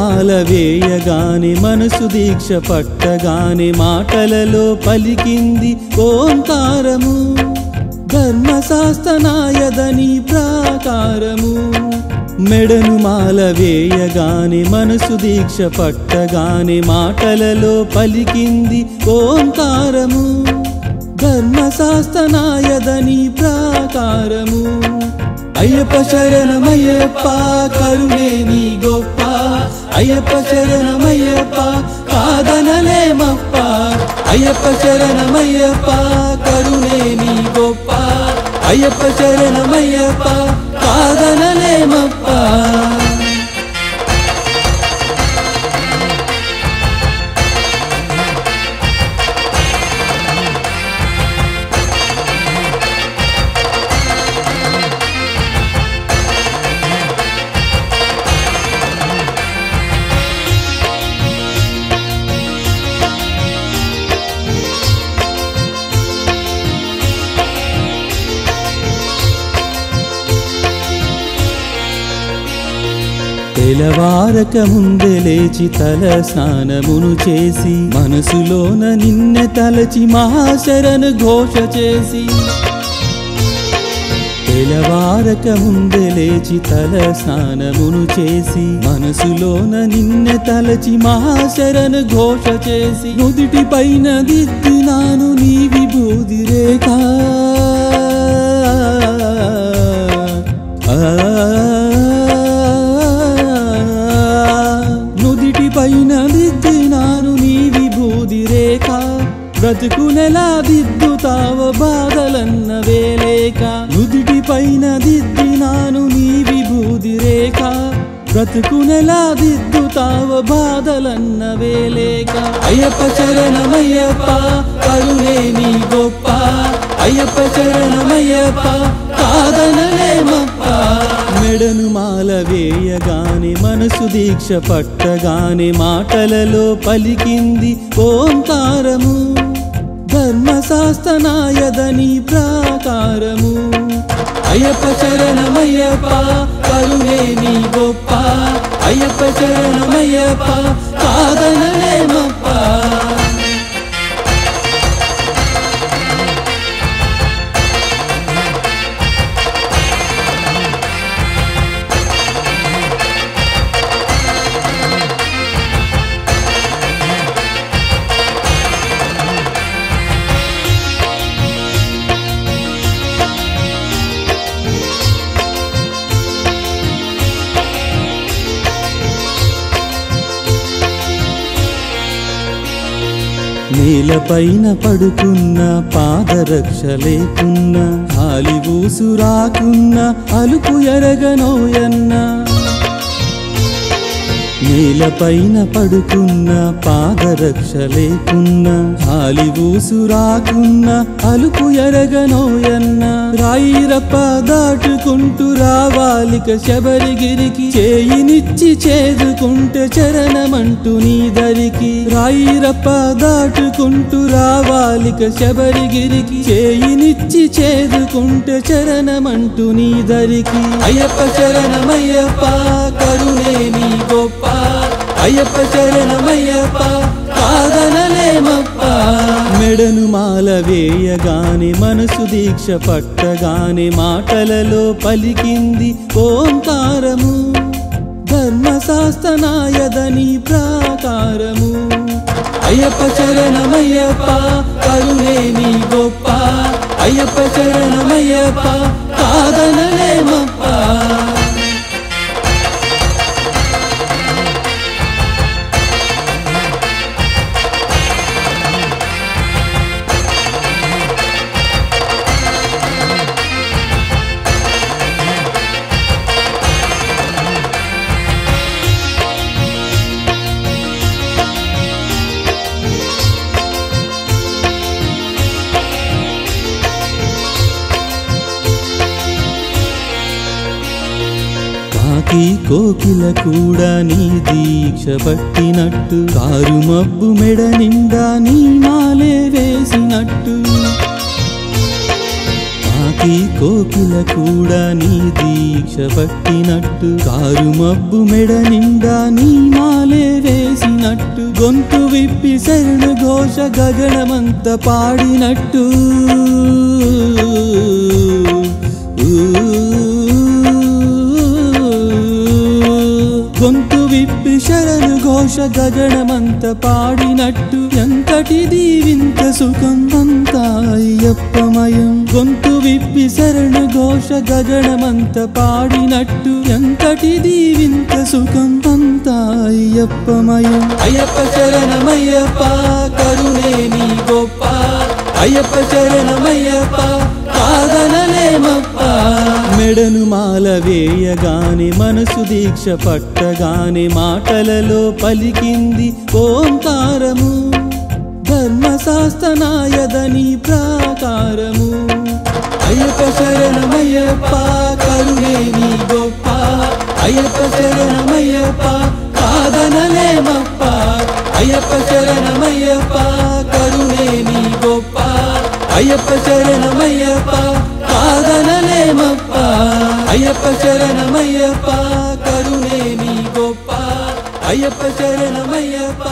మాల వేయగానే మనసు దీక్ష పట్టగానే మాటలలో పలికింది ఓంకారము ధర్మశాస్త్రనాయదని ప్రాకారము మెడను మాల వేయగానే మనసు దీక్ష పట్టగానే మాటలలో పలికింది ఓంకారము ధర్మశాస్త్రనాయదని ప్రాకారము అయ్యప్ప శరణమయ్యప్ప కరుణే నీ గొప్ప అయ్యప్ప శరణమయ్యప్ప కాదనలేమప్ప అయ్యప్ప శరణమయ్యప్ప కరుణే నీ గొప్ప అయ్యప్ప శరణమయ్యప్ప కాదనలేమప్ప తెలవారక ముందే లేచి తల స్నానమును చేసి మనసులోన నిన్నె తలచి మహాశరణు ఘోష చేసి తెలవారక ముందే లేచి తల స్నానమును చేసి మనసులోన నిన్నె తలచి మహాశరణు ఘోష చేసి నుదిటి పైన దిద్దినాను నీ విభూది రేఖ పైన దిద్దినాను నీ విభూది రేఖ బ్రతుకునెలా దిద్దుతావ బాధలన్న వేలేక నుదిటి పైన దిద్దినాను నీ విభూది రేఖ బ్రతుకునెలా దిద్దుతావ బాధలన్న వేలేక అయ్యప్ప శరణమయ్యప్ప కరుణే నీ గొప్ప అయ్యప్ప శరణమయ్యప్ప కాదనలేమప్ప మెడను మాల వేయగానే మనసు దీక్ష పట్టగానే మాటలలో పలికింది ఓంకారము ధర్మశాస్త్రనాయదని ప్రాకారము అయ్యప్ప శరణమయ్యప్ప కరుణే నీ గొప్ప అయ్యప్ప శరణమయ్యప్ప కాదనలేమప్ప నేలపైన పడుకున్న పాదరక్ష లేకున్న గాలి ఊసు రాకున్న అలుపు ఎరగనోయన్న నేలపైన పడుకున్న పాదరక్ష లేకున్న గాలి ఊసు రాకున్న అలుపు ఎరగనోయన్న రాయిరప్ప దాటుకుంటూ రావాలిక శబరిగిరికి చేయినిచ్చి చేదుకుంటే చరణమంటూ నీ దరికి రాయిరప్ప దాటుకుంటూ రావాలిక శబరిగిరికి చేయినిచ్చి చేదుకుంటే చరణమంటూ నీ దరికి అయ్యప్ప శరణమయ్యప్ప కరుణే నీ గొప్ప అయ్యప్ప శరణమయ్యప్ప కాదనలేమప్ప మెడను మాల వేయగానే మనసు దీక్ష పట్టగానే మాటలలో పలికింది ఓంకారము ధర్మశాస్త్రనాయదని ప్రాకారము అయ్యప్ప శరణమయ్యప్ప కరుణే నీ గొప్ప అయ్యప్ప శరణమయ్యప్ప కాదనలేమప్ప కాకి కోకిల కూడా నీ దీక్ష పట్టినట్టు కారు మబ్బు మెడ నిండా నీ మాలే వేసినట్టు చిలిపి కోకిల కూడా నీ దీక్ష పట్టినట్టు కారు మబ్బు మెడ నిండా నీ మాలే వేసినట్టు గొంతు విప్పి శరణు ఘోష గగనమంత పాడినట్టు గొంతు విప్పి శరణు ఘోష గగనమంత పాడినట్టు ఎంతటిది వింత సుఖం అంతా అయ్యప్పమయం గొంతు విప్పి శరణు ఘోష గగనమంత పాడినట్టు ఎంతటిది వింత సుఖం అంతా అయ్యప్పమయం అయ్యప్ప శరణమయ్యప్ప కరుణే నీ గొప్ప అయ్యప్ప శరణమయ్యప్ప కాదనలేమప్ప మెడను మాల వేయగానే మనసు దీక్ష పట్టగానే మాటలలో పలికింది ఓంకారము ధర్మశాస్త్రనాయదని ప్రాకారము అయ్యప్ప శరణమయ్యప్ప కరుణే నీ గొప్ప అయ్యప్ప శరణమయ్యప్ప కాదనలేమప్ప అయ్యప్ప శరణమయ్యప్ప కరుణే నీ గొప్ప అయ్యప్ప శరణమయ్యప్ప కాదనలేమప్ప అయ్యప్ప శరణమయ్యప్ప కరుణే నీ గొప్ప అయ్యప్ప శరణమయ్యప్ప